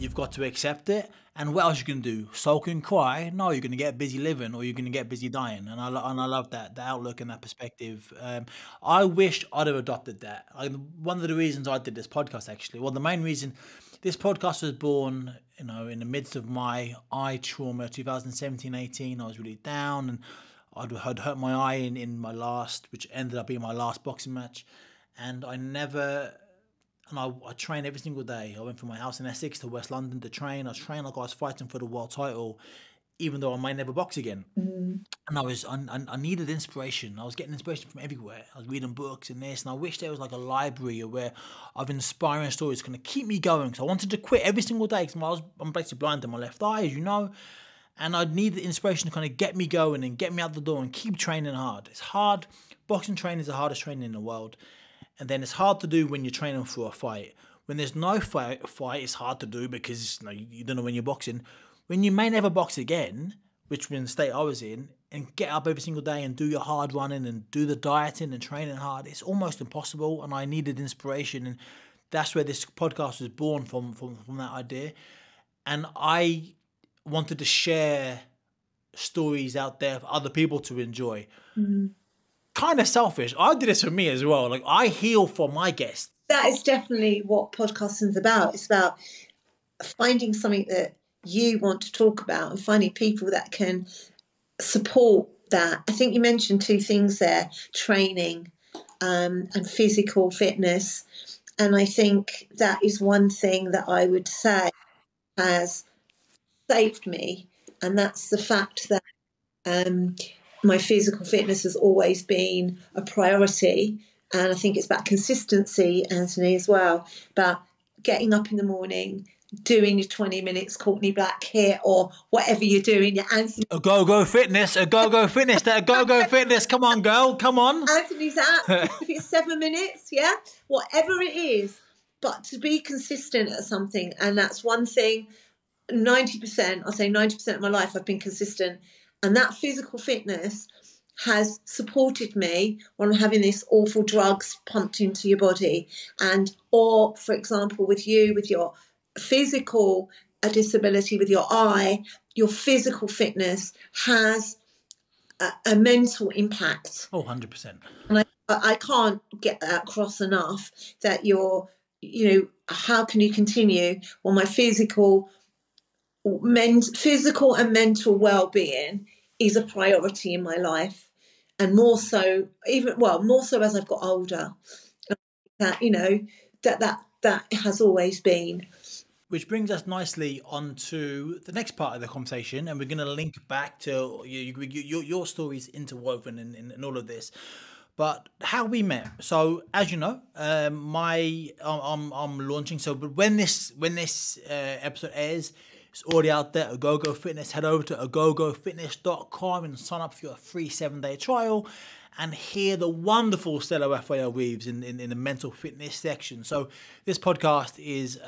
You've got to accept it. And what else you can do? Sulk and cry? No, you're going to get busy living, or you're going to get busy dying. And I love that, the outlook and that perspective. I wish I'd have adopted that. One of the reasons I did this podcast, actually, well, the main reason this podcast was born, you know, in the midst of my eye trauma, 2017-18. I was really down, and I'd hurt my eye in my last, which ended up being my last boxing match. And I trained every single day. I went from my house in Essex to West London to train. I trained like I was fighting for the world title, even though I might never box again. And I needed inspiration. I was getting inspiration from everywhere. I was reading books and this, and I wish there was like a library where of inspiring stories going to keep me going. So I wanted to quit every single day because I'm basically blind in my left eye, as you know. And I needed inspiration to kind of get me going and get me out the door and keep training hard. It's hard. Boxing training is the hardest training in the world. And then it's hard to do when you're training for a fight. When there's no fight, it's hard to do because you don't know when you're boxing. When you may never box again, which was the state I was in, and get up every single day and do your hard running and do the dieting and training hard, it's almost impossible. And I needed inspiration, and that's where this podcast was born from that idea. And I wanted to share stories out there for other people to enjoy. Kind of selfish. I did this for me as well. Like, I heal for my guests. That is definitely what podcasting is about. It's about finding something that you want to talk about and finding people that can support that. I think you mentioned two things there, training and physical fitness. And I think that is one thing that I would say has saved me. And that's the fact that my physical fitness has always been a priority. And I think it's about consistency, Anthony, as well, about getting up in the morning, doing your 20 minutes Courtney Black here or whatever you're doing. Your Anthony. Ogogo fitness, Ogogo fitness, that Ogogo fitness. Come on, girl, come on. Anthony's app, if it's 7 minutes, yeah, whatever it is. But to be consistent at something, and that's one thing, 90%, I'll say 90% of my life I've been consistent. And that physical fitness has supported me when I'm having this awful drugs pumped into your body. Or, for example, with you, with your physical disability, with your eye, your physical fitness has a mental impact. Oh, 100%. And I can't get that across enough, that how can you continue? Well, my physical and mental well-being is a priority in my life, and more so as I've got older. That has always been. Which brings us nicely onto the next part of the conversation, and we're going to link back to your stories interwoven in all of this. But how we met. So as you know, I'm launching. So, but when this episode airs, it's already out there. Ogogo Fitness. Head over to ogogofitness.com and sign up for your free 7-day trial, and hear the wonderful Stella Raphael-Reeves in the mental fitness section. So this podcast is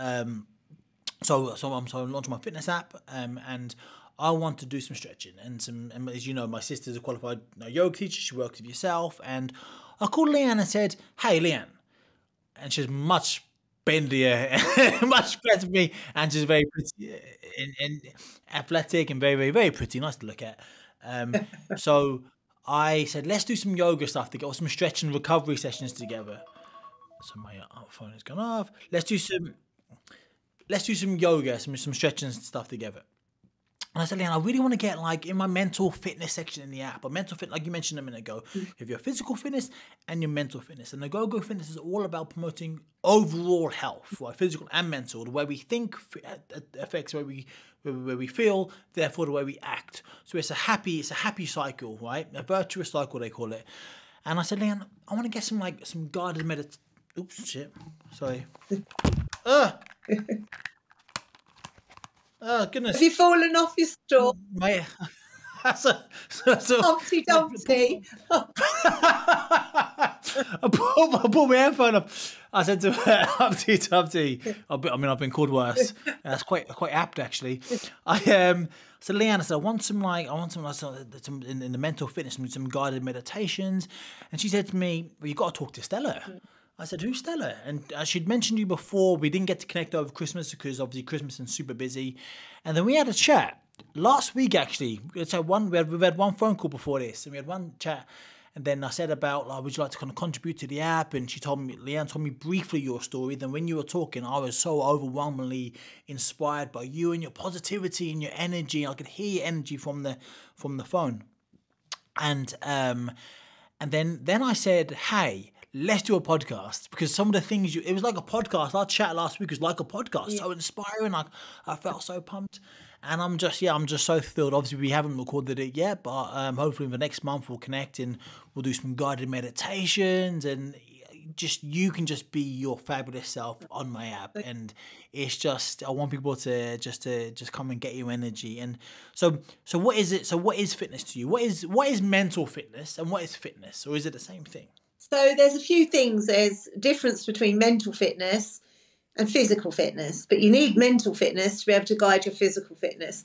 so I'm launching my fitness app, and I want to do some stretching and as you know, my sister's a qualified yoga teacher. She works with yourself, and I called Leanne and said, "Hey, Leanne," and she's much bendier, much better than me, and she's very pretty and athletic and very, very, very pretty, nice to look at. So I said, let's do some yoga stuff together, or some stretch and recovery sessions together. So my phone has gone off. Let's do some yoga, some stretching stuff together. And I said, Leanne, I really want to get like in my mental fitness section in the app, or mental fit, like you mentioned a minute ago. You have your physical fitness and your mental fitness. And the Ogogo Fitness is all about promoting overall health, right? Physical and mental. The way we think affects where we feel, therefore the way we act. So it's a happy cycle, right? A virtuous cycle, they call it. And I said, Leanne, I want to get some guided meditation. Oops, shit. Sorry. Oh, goodness. Have you fallen off your stool? Mate, that's Humpty Dumpty. I pulled my headphone up. I said to her, Humpty Dumpty. I've been called worse. That's quite apt, actually. I said, Leanne, I said, I want some in the mental fitness, some guided meditations. And she said to me, well, you've got to talk to Stella. I said, who's Stella? And she'd mentioned you before. We didn't get to connect over Christmas because obviously Christmas is super busy. And then we had a chat last week, actually. We've had one phone call before this, and we had one chat. And then I said about, like, would you like to kind of contribute to the app? And Leanne told me briefly your story. Then when you were talking, I was so overwhelmingly inspired by you and your positivity and your energy. I could hear your energy from the phone. And then I said, hey, let's do a podcast, because some of the things it was like a podcast. Our chat last week was like a podcast, so inspiring. I felt so pumped. And I'm just so thrilled. Obviously, we haven't recorded it yet, but hopefully in the next month we'll connect and we'll do some guided meditations, and just you can just be your fabulous self on my app. And it's just, I want people to just come and get your energy. And so what is it? So what is fitness to you? What is mental fitness, and what is fitness, or is it the same thing? So there's a few things. There's a difference between mental fitness and physical fitness, but you need mental fitness to be able to guide your physical fitness.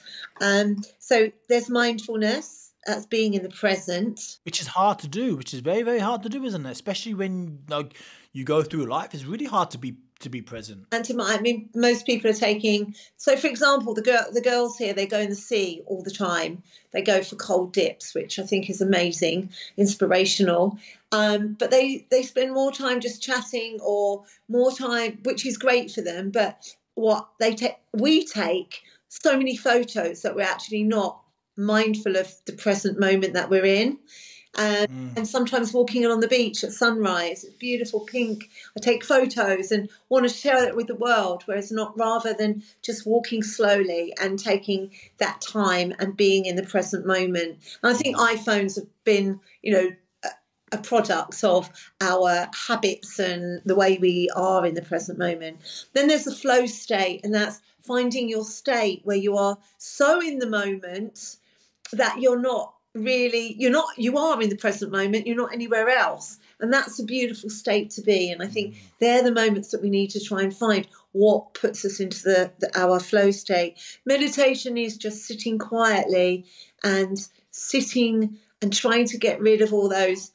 So there's mindfulness, that's being in the present, which is hard to do, which is very, very hard to do, isn't it? Especially when, like, you go through life, it's really hard to be present. And I mean, most people are taking. So, for example, the girls here, they go in the sea all the time. They go for cold dips, which I think is amazing, inspirational. But they spend more time just chatting, or more time, which is great for them. But we take so many photos that we're actually not mindful of the present moment that we're in. And sometimes walking along the beach at sunrise, it's beautiful pink. I take photos and want to share it with the world, whereas rather than just walking slowly and taking that time and being in the present moment. And I think iPhones have been, a product of our habits and the way we are in the present moment. Then there's the flow state, and that's finding your state where you are so in the moment that you are in the present moment, you're not anywhere else. And that's a beautiful state to be. And I think they're the moments that we need to try and find what puts us into our flow state. Meditation is just sitting quietly and trying to get rid of all those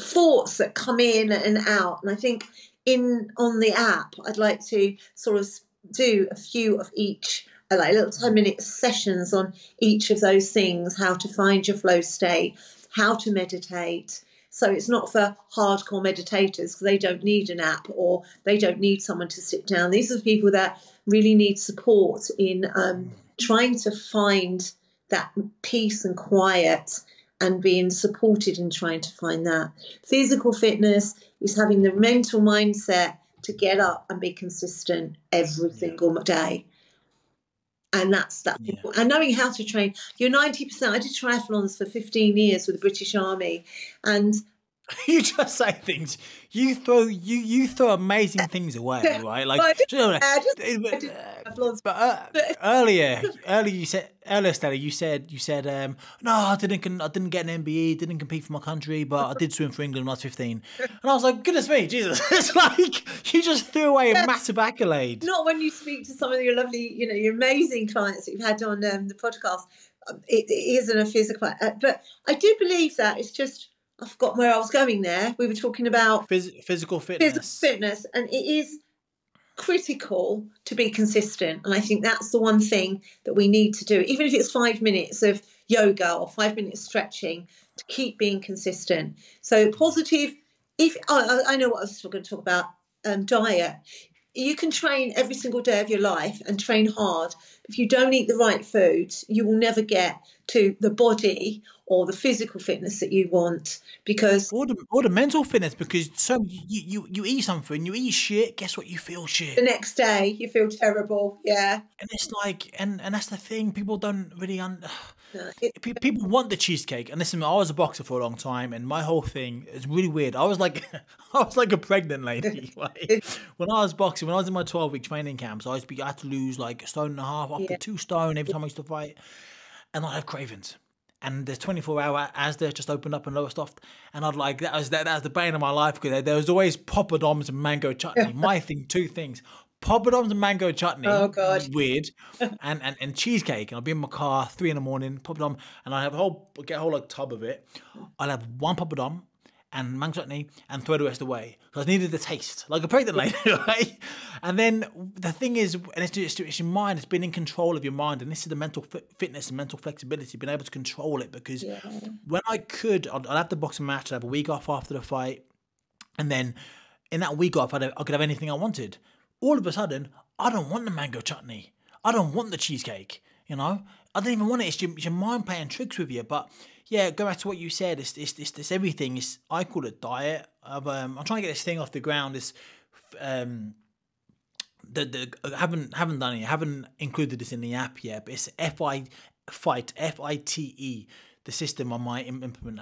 thoughts that come in and out. And I think on the app, I'd like to sort of do a few of each, like little 10-minute sessions on each of those things, how to find your flow state, how to meditate. So it's not for hardcore meditators, because they don't need an app or they don't need someone to sit down. These are the people that really need support in trying to find that peace and quiet, and being supported in trying to find that. Physical fitness is having the mental mindset to get up and be consistent every single day. And that's that. Yeah. And knowing how to train. You're 90%. I did triathlons for 15 years with the British Army, and you just say things. You throw amazing things away, right? Like, earlier, Stella, you said, no, I didn't get an MBE, didn't compete for my country, but I did swim for England when I was 15. And I was like, goodness me, Jesus! It's like you just threw away a massive accolade. Not when you speak to some of your lovely, your amazing clients that you've had on the podcast. It isn't a physical, but I do believe that it's just. I forgot where I was going there. We were talking about physical fitness. And it is critical to be consistent. And I think that's the one thing that we need to do, even if it's 5 minutes of yoga or 5 minutes stretching, to keep being consistent. So positive. I know what I was going to talk about, diet. You can train every single day of your life and train hard. If you don't eat the right foods, you will never get to the body or the physical fitness that you want, because or the mental fitness, because so you eat something, you eat shit, guess what, you feel shit the next day, you feel terrible. Yeah. And it's like, and that's the thing, people don't really people want the cheesecake. And listen, I was a boxer for a long time, and my whole thing is really weird. I was like a pregnant lady. Like, when I was boxing, when I was in my 12-week training camps, I had to lose like 1.5 stone, up to 2 stone every time I used to fight, and I'd have cravings. And there's 24-hour Asda just opened up in Lowestoft, and I'd like that was the bane of my life, because there was always poppadoms and mango chutney. My thing, 2 things: poppadoms and mango chutney. Oh God, weird, and cheesecake. And I'd be in my car 3 a.m, poppadom, and I get a whole like tub of it. I'll have 1 poppadom, and mango chutney and throw the rest away because I needed the taste, like a pregnant lady, right? And then the thing is, and it's your mind, it's being in control of your mind, and this is the mental fitness and mental flexibility, being able to control it. Because Yeah. when I could, I'd have the boxing match, I'd have a week off after the fight, and then in that week off, I could have anything I wanted. All of a sudden, I don't want the mango chutney. I don't want the cheesecake. You know, I don't even want it. It's your mind playing tricks with you. But yeah, go back to what you said. It's everything. I call it diet. I'm trying to get this thing off the ground. I haven't done it. I haven't included this in the app yet. But it's FITE, the system I might implement.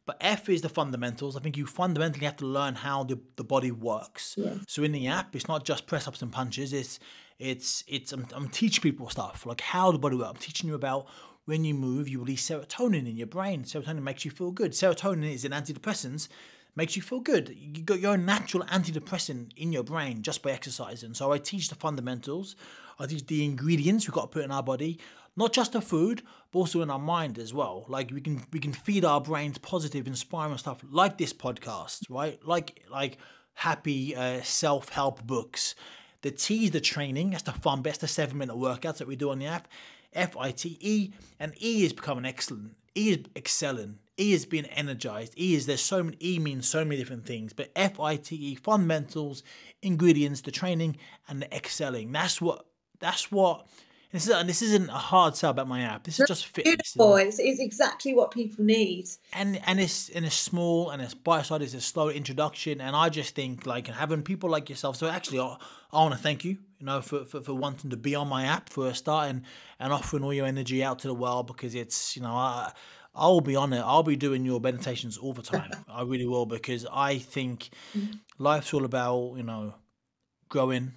But F is the fundamentals. I think you fundamentally have to learn how the body works. Yeah. So in the app, it's not just press ups and punches. I'm teaching people stuff like how the body works. I'm teaching you about when you move, you release serotonin in your brain. Serotonin makes you feel good. Serotonin is an antidepressant, makes you feel good. You got your own natural antidepressant in your brain just by exercising. So I teach the fundamentals. I teach the ingredients we've got to put in our body, not just the food, but also in our mind as well. Like we can feed our brains positive, inspiring stuff like this podcast, right? Like happy self-help books. The T is the training. That's the fun bit. That's the 7-minute workouts that we do on the app. FITE, and E is becoming excellent. E is excelling. E is being energized. E means so many different things. But FITE, fundamentals, ingredients, the training, and the excelling. That's what. This isn't a hard sell about my app. This is just fitness. Beautiful. It's exactly what people need. And it's small and it's bite-sized. It's a slow introduction, and I just think like having people like yourself. So actually, I want to thank you, for wanting to be on my app for a start and offering all your energy out to the world, because it's I'll be on it. I'll be doing your meditations all the time. I really will, because I think life's all about growing.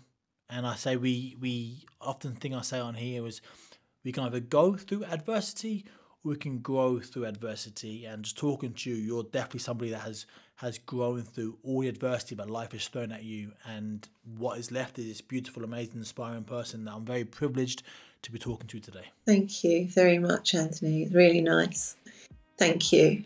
And I say we often thing I say on here is we can either go through adversity or we can grow through adversity. And just talking to you, you're definitely somebody that has grown through all the adversity that life has thrown at you. And what is left is this beautiful, amazing, inspiring person that I'm very privileged to be talking to today. Thank you very much, Anthony. Really nice. Thank you.